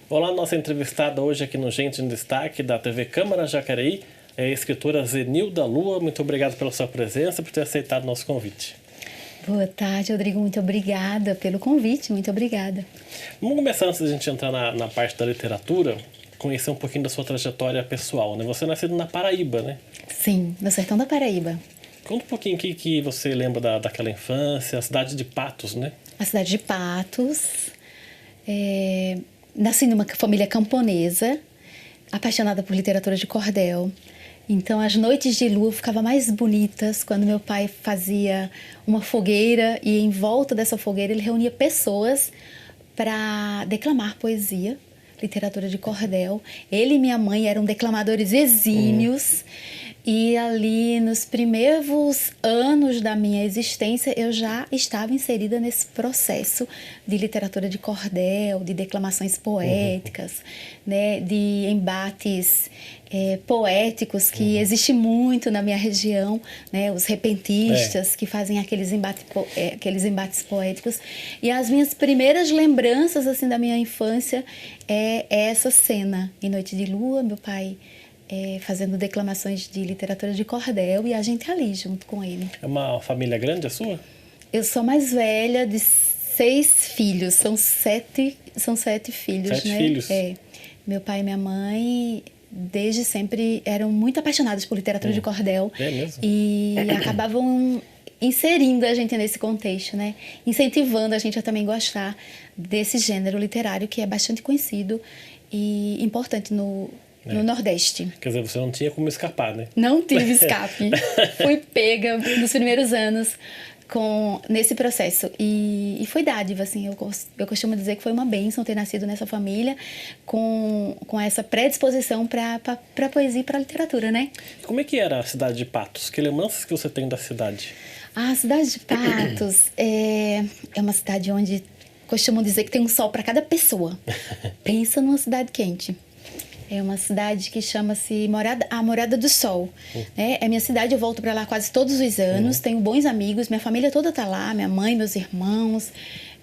Olá, nossa entrevistada hoje aqui no Gente em Destaque da TV Câmara Jacareí é a escritora Zenilda Lua. Muito obrigado pela sua presença, por ter aceitado o nosso convite. Boa tarde, Rodrigo. Muito obrigada pelo convite. Muito obrigada. Vamos começar, antes da gente entrar na parte da literatura, conhecer um pouquinho da sua trajetória pessoal, né? Você é nascido na Paraíba, né? Sim, no sertão da Paraíba. Conta um pouquinho o que você lembra daquela infância, a cidade de Patos, né? A cidade de Patos. Nasci numa família camponesa, apaixonada por literatura de cordel. Então, as noites de lua ficavam mais bonitas quando meu pai fazia uma fogueira e em volta dessa fogueira ele reunia pessoas para declamar poesia, literatura de cordel. Ele e minha mãe eram declamadores exímios. E ali, nos primeiros anos da minha existência, eu já estava inserida nesse processo de literatura de cordel, de declamações poéticas, né, de embates poéticos, que existe muito na minha região, né, os repentistas que fazem aqueles embates poéticos. E as minhas primeiras lembranças assim, da minha infância é essa cena. Em Noite de Lua, meu pai fazendo declamações de literatura de cordel e a gente ali junto com ele. É uma família grande a sua? Eu sou mais velha de 6 filhos, são sete filhos, 7 né? filhos? Meu pai e minha mãe desde sempre eram muito apaixonados por literatura de cordel. É mesmo? E acabavam inserindo a gente nesse contexto, né? Incentivando a gente a também gostar desse gênero literário que é bastante conhecido e importante no Nordeste. Quer dizer, você não tinha como escapar, né? Não tive escape. Fui pega nos primeiros anos nesse processo. E foi dádiva, assim. Eu costumo dizer que foi uma bênção ter nascido nessa família com essa predisposição para poesia e para literatura, né? Como é que era a cidade de Patos? Que lembranças que você tem da cidade? A cidade de Patos é uma cidade onde costumam dizer que tem um sol para cada pessoa. Pensa numa cidade quente. É uma cidade que chama-se a Morada do Sol. É minha cidade, eu volto para lá quase todos os anos. Tenho bons amigos, minha família toda está lá. Minha mãe, meus irmãos,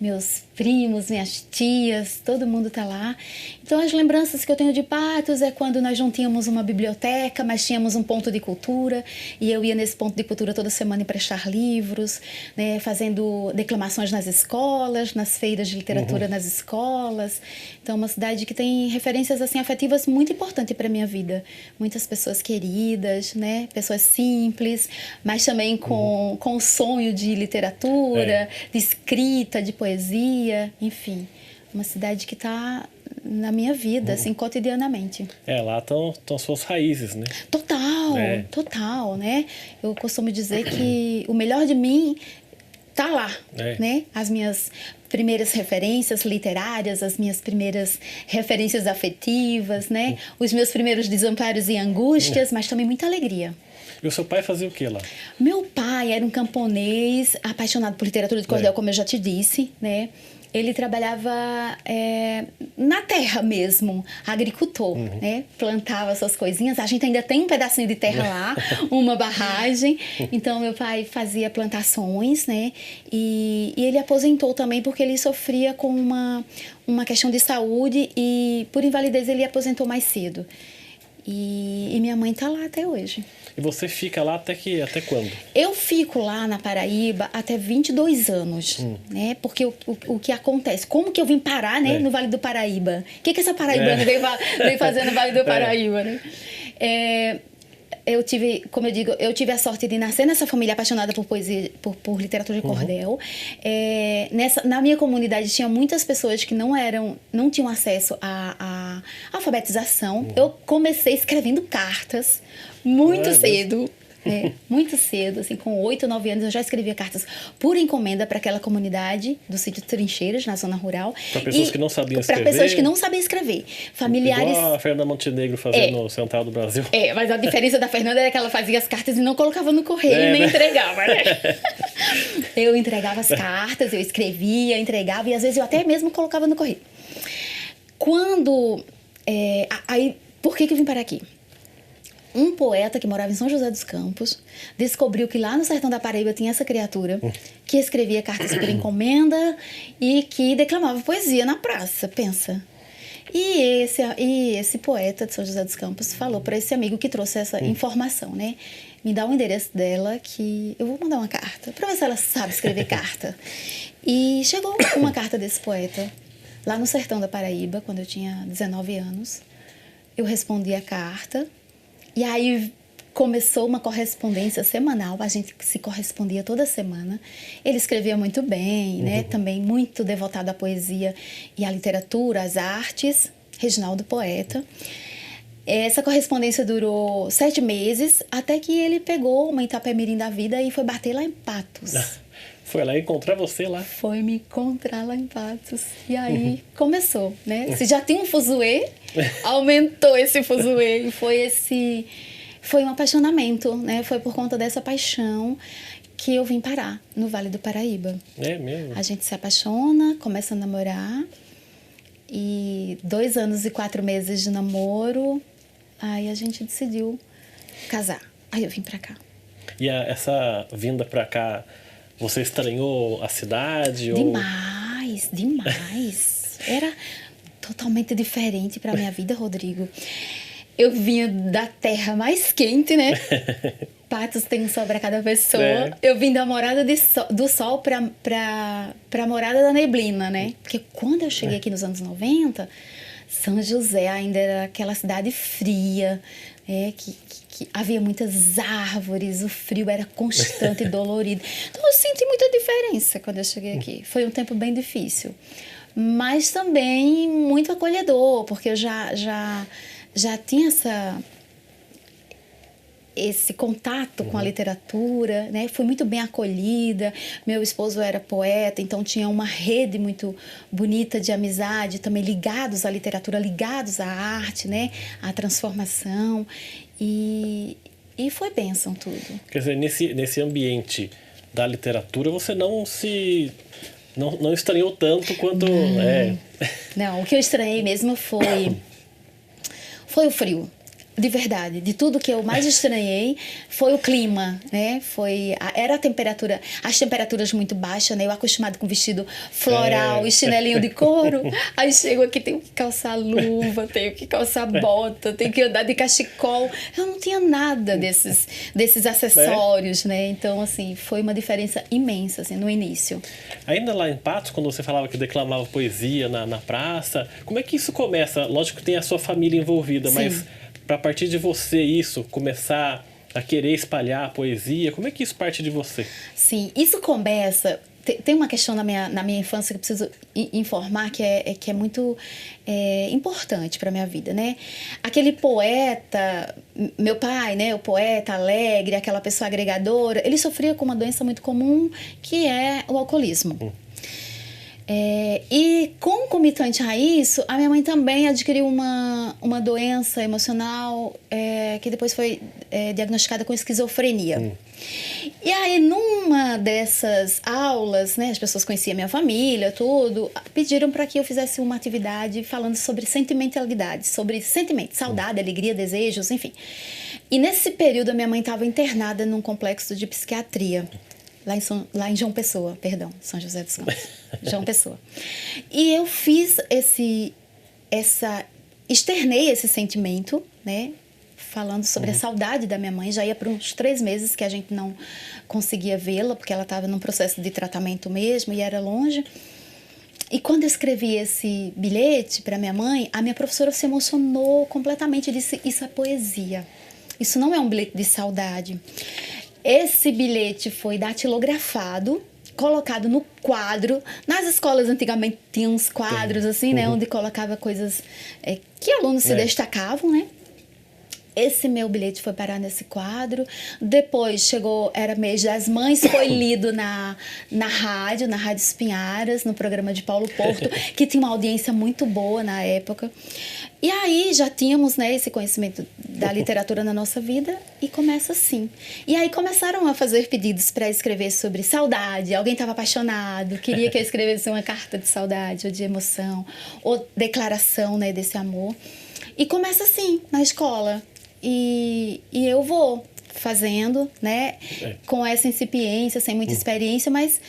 meus primos, minhas tias, todo mundo está lá. Então, as lembranças que eu tenho de Patos é quando nós não tínhamos uma biblioteca, mas tínhamos um ponto de cultura. E eu ia nesse ponto de cultura toda semana emprestar livros, né, fazendo declamações nas escolas, nas feiras de literatura nas escolas. Então, é uma cidade que tem referências assim, afetivas muito importantes para a minha vida. Muitas pessoas queridas, né, pessoas simples, mas também com o sonho de literatura, de escrita, de poesia, enfim. Uma cidade que está na minha vida, assim, cotidianamente. Lá estão suas raízes, né? Total, né? Eu costumo dizer que o melhor de mim tá lá, né? As minhas primeiras referências literárias, as minhas primeiras referências afetivas, né? Os meus primeiros desamparos e angústias, mas também muita alegria. E o seu pai fazia o que lá? Meu pai era um camponês apaixonado por literatura de cordel, como eu já te disse, né? Ele trabalhava na terra mesmo, agricultor, né? Plantava suas coisinhas. A gente ainda tem um pedacinho de terra lá, uma barragem. Então, meu pai fazia plantações, né? E ele aposentou também porque ele sofria com uma questão de saúde e, por invalidez, ele aposentou mais cedo. E minha mãe está lá até hoje. E você fica lá até quando? Eu fico lá na Paraíba até 22 anos, né? Porque o que acontece? Como que eu vim parar, né, no Vale do Paraíba? O que essa paraibana veio fazer no Vale do Paraíba, né? Eu tive, como eu digo, a sorte de nascer nessa família apaixonada por poesia, por literatura de cordel. Na minha comunidade tinha muitas pessoas que não tinham acesso à alfabetização. Eu comecei escrevendo cartas muito cedo. Muito cedo, assim, com 8, 9 anos eu já escrevia cartas por encomenda para aquela comunidade do sítio Trincheiras, na zona rural. Para pessoas que não sabiam escrever? Para pessoas que não sabiam escrever. Familiares... Igual a Fernanda Montenegro fazia no Central do Brasil. Mas a diferença da Fernanda era que ela fazia as cartas e não colocava no correio, nem entregava, né? Eu entregava as cartas, eu escrevia, entregava e às vezes eu até mesmo colocava no correio. Aí, por que eu vim parar aqui? Um poeta que morava em São José dos Campos descobriu que lá no sertão da Paraíba tinha essa criatura que escrevia cartas por encomenda e que declamava poesia na praça, pensa. E esse poeta de São José dos Campos falou para esse amigo que trouxe essa informação, né? Me dá o endereço dela que eu vou mandar uma carta, para ver se ela sabe escrever carta. E chegou uma carta desse poeta, lá no sertão da Paraíba, quando eu tinha 19 anos. Eu respondi a carta, e aí começou uma correspondência semanal, a gente se correspondia toda semana. Ele escrevia muito bem, né? Também muito devotado à poesia e à literatura, às artes. Reginaldo, poeta. Essa correspondência durou 7 meses, até que ele pegou uma Itapemirim da vida e foi bater lá em Patos. Foi lá encontrar você lá. Foi me encontrar lá em Patos. E aí começou, né? Se já tinha um fuzuê, aumentou esse fuzuê. E foi um apaixonamento, né? Foi por conta dessa paixão que eu vim parar no Vale do Paraíba. É mesmo? A gente se apaixona, começa a namorar. E 2 anos e 4 meses de namoro, aí a gente decidiu casar. Aí eu vim pra cá. E essa vinda pra cá, você estranhou a cidade? Demais, demais. Era totalmente diferente pra minha vida, Rodrigo. Eu vinha da terra mais quente, né? Patos tem um sol pra cada pessoa. É. Eu vim da morada do sol pra morada da neblina, né? Porque quando eu cheguei aqui nos anos 90, São José ainda era aquela cidade fria, que havia muitas árvores, o frio era constante e dolorido. Então eu senti muita diferença quando eu cheguei aqui. Foi um tempo bem difícil, mas também muito acolhedor, porque eu já tinha esse contato com a literatura, né? Fui muito bem acolhida. Meu esposo era poeta, então tinha uma rede muito bonita de amizade, também ligados à literatura, ligados à arte, né? À transformação. E foi bênção tudo. Quer dizer, nesse ambiente da literatura, você não estranhou tanto quanto... Não, o que eu estranhei mesmo foi o frio. De verdade, de tudo que eu mais estranhei foi o clima, né? Era a temperatura, as temperaturas muito baixas, né? Eu acostumado com vestido floral e chinelinho de couro. Aí chego aqui, tenho que calçar luva, tenho que calçar bota, tenho que andar de cachecol. Eu não tinha nada desses acessórios, né? Então, assim, foi uma diferença imensa, assim, no início. Ainda lá em Patos, quando você falava que declamava poesia na praça, como é que isso começa? Lógico que tem a sua família envolvida, Sim. Mas... para a partir de você começar a querer espalhar a poesia, como é que isso parte de você? Sim, isso começa... Tem uma questão na minha infância que eu preciso informar que é muito importante para a minha vida, né? Aquele poeta, meu pai, né? O poeta alegre, aquela pessoa agregadora, ele sofria com uma doença muito comum que é o alcoolismo. E concomitante a isso, a minha mãe também adquiriu uma doença emocional que depois foi diagnosticada com esquizofrenia. E aí, numa dessas aulas, né, as pessoas conheciam minha família, tudo, pediram para que eu fizesse uma atividade falando sobre sentimentalidade, sobre sentimentos, saudade, alegria, desejos, enfim. E nesse período, a minha mãe estava internada num complexo de psiquiatria. Lá em João Pessoa, perdão, São José dos Campos, João Pessoa. E eu fiz externei esse sentimento, né? Falando sobre a saudade da minha mãe. Já ia por uns 3 meses que a gente não conseguia vê-la, porque ela estava num processo de tratamento mesmo e era longe. E quando eu escrevi esse bilhete para minha mãe, a minha professora se emocionou completamente e disse: isso é poesia. Isso não é um bilhete de saudade. Esse bilhete foi datilografado, colocado no quadro. Nas escolas antigamente tinha uns quadros assim, né, onde colocava coisas que alunos se destacavam, né? Esse meu bilhete foi parar nesse quadro. Depois chegou, era mês das mães, foi lido na Rádio Espinharas, no programa de Paulo Porto, que tinha uma audiência muito boa na época. E aí já tínhamos, né, esse conhecimento da literatura na nossa vida e começa assim. E aí começaram a fazer pedidos para escrever sobre saudade. Alguém estava apaixonado, queria que eu escrevesse uma carta de saudade ou de emoção, ou declaração, né, desse amor. E começa assim, na escola. E eu vou fazendo, né, com essa incipiência, sem muita experiência, mas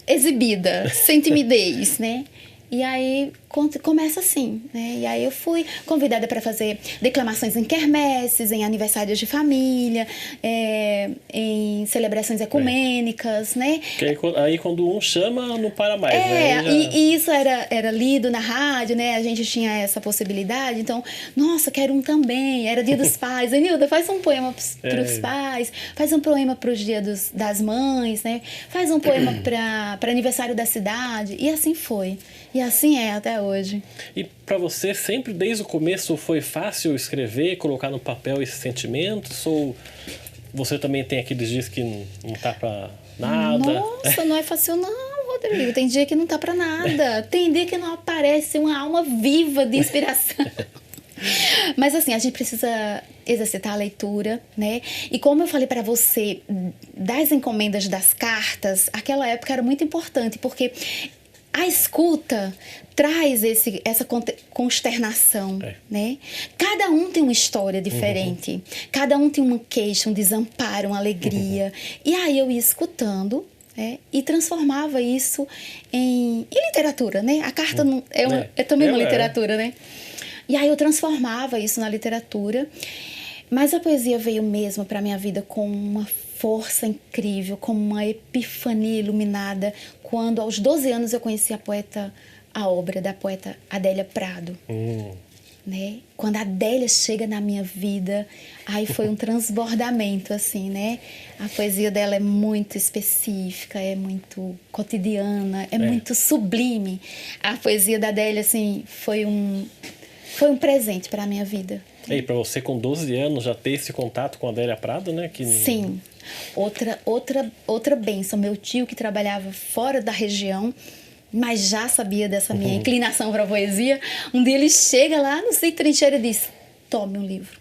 exibida, sem timidez, né? E aí começa assim, né? E aí eu fui convidada para fazer declamações em quermesses, em aniversários de família, em celebrações ecumênicas, né? Que aí quando um chama, não para mais, né? E isso era lido na rádio, né? A gente tinha essa possibilidade. Então, nossa, quero um também. Era Dia dos Pais. Enilda, faz um poema para os pais, faz um poema para os Dias das Mães, né? Faz um poema para aniversário da cidade. E assim foi. E assim é até hoje. E para você, sempre desde o começo foi fácil escrever, colocar no papel esses sentimentos? Ou você também tem aqueles dias que não tá para nada? Nossa, não é fácil não, Rodrigo. Tem dia que não tá para nada. Tem dia que não aparece uma alma viva de inspiração. Mas assim, a gente precisa exercitar a leitura, né? E como eu falei para você das encomendas das cartas, aquela época era muito importante, porque a escuta traz essa consternação, né? Cada um tem uma história diferente. Cada um tem uma queixa, um desamparo, uma alegria. E aí eu ia escutando, né? E transformava isso em literatura, né? A carta é também uma literatura, né? E aí eu transformava isso na literatura. Mas a poesia veio mesmo para minha vida com uma força incrível, como uma epifania iluminada, quando aos 12 anos eu conheci a obra da poeta Adélia Prado. Né? Quando a Adélia chega na minha vida, aí foi um transbordamento, assim, né? A poesia dela é muito específica, é muito cotidiana, é muito sublime. A poesia da Adélia, assim, foi um presente para a minha vida. E para você, com 12 anos, já ter esse contato com a Adélia Prado, né? Sim. Outra bênção. Meu tio, que trabalhava fora da região, mas já sabia dessa minha inclinação para a poesia, um dia ele chega lá no Sítio Trincheira e diz: tome um livro.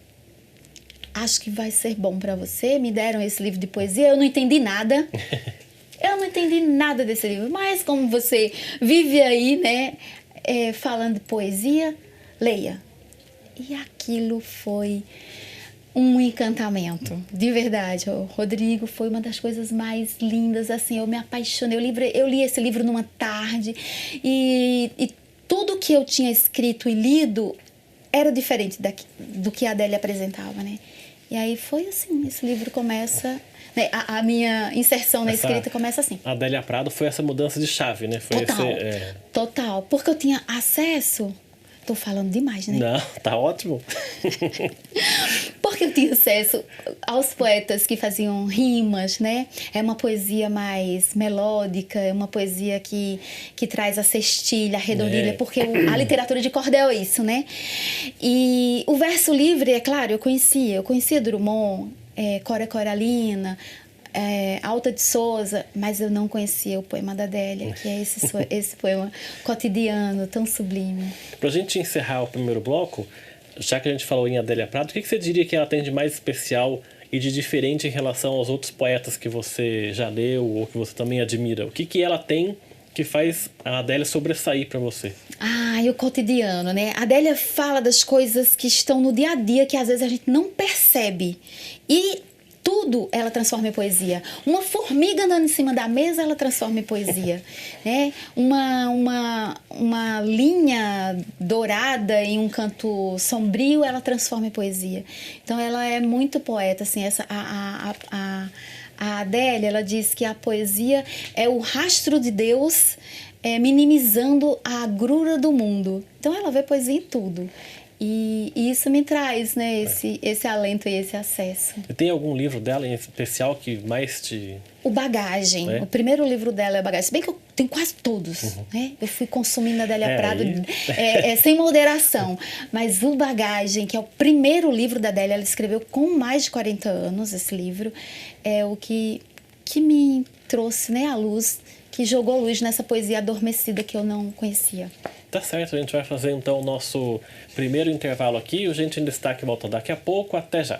Acho que vai ser bom para você. Me deram esse livro de poesia. Eu não entendi nada. Eu não entendi nada desse livro. Mas como você vive aí, né, falando de poesia, leia. E aquilo foi um encantamento, de verdade. O Rodrigo, foi uma das coisas mais lindas, assim, eu me apaixonei. Eu li esse livro numa tarde e tudo que eu tinha escrito e lido era diferente do que a Adélia apresentava, né? E aí foi assim, esse livro começa... Né, a minha inserção na escrita começa assim. A Adélia Prado foi essa mudança de chave, né? Foi Total, porque eu tinha acesso... Tô falando demais, né? Não, tá ótimo. Porque eu tinha acesso aos poetas que faziam rimas, né? É uma poesia mais melódica, é uma poesia que traz a cestilha, a redondilha, porque a literatura de cordel é isso, né? E o verso livre, é claro, eu conhecia Drummond, Cora Coralina, Alta de Souza, mas eu não conhecia o poema da Adélia, que é esse poema cotidiano, tão sublime. Pra gente encerrar o primeiro bloco, já que a gente falou em Adélia Prado, o que você diria que ela tem de mais especial e de diferente em relação aos outros poetas que você já leu ou que você também admira? O que ela tem que faz a Adélia sobressair para você? E o cotidiano, né? A Adélia fala das coisas que estão no dia a dia, que às vezes a gente não percebe. E tudo ela transforma em poesia. Uma formiga andando em cima da mesa, ela transforma em poesia. Né? Uma linha dourada em um canto sombrio, ela transforma em poesia. Então, ela é muito poeta. Assim, a Adélia, ela diz que a poesia é o rastro de Deus minimizando a agrura do mundo. Então, ela vê poesia em tudo. E isso me traz, né, esse alento e esse acesso. E tem algum livro dela em especial que mais te... O Bagagem. O primeiro livro dela é o Bagagem. Se bem que eu tenho quase todos, né? Eu fui consumindo a Adélia Prado sem moderação. Mas o Bagagem, que é o primeiro livro da Adélia, ela escreveu com mais de 40 anos, esse livro, é o que me trouxe, né, a luz, que jogou luz nessa poesia adormecida que eu não conhecia. Tá certo, a gente vai fazer então o nosso primeiro intervalo aqui. O Gente em Destaque volta daqui a pouco. Até já.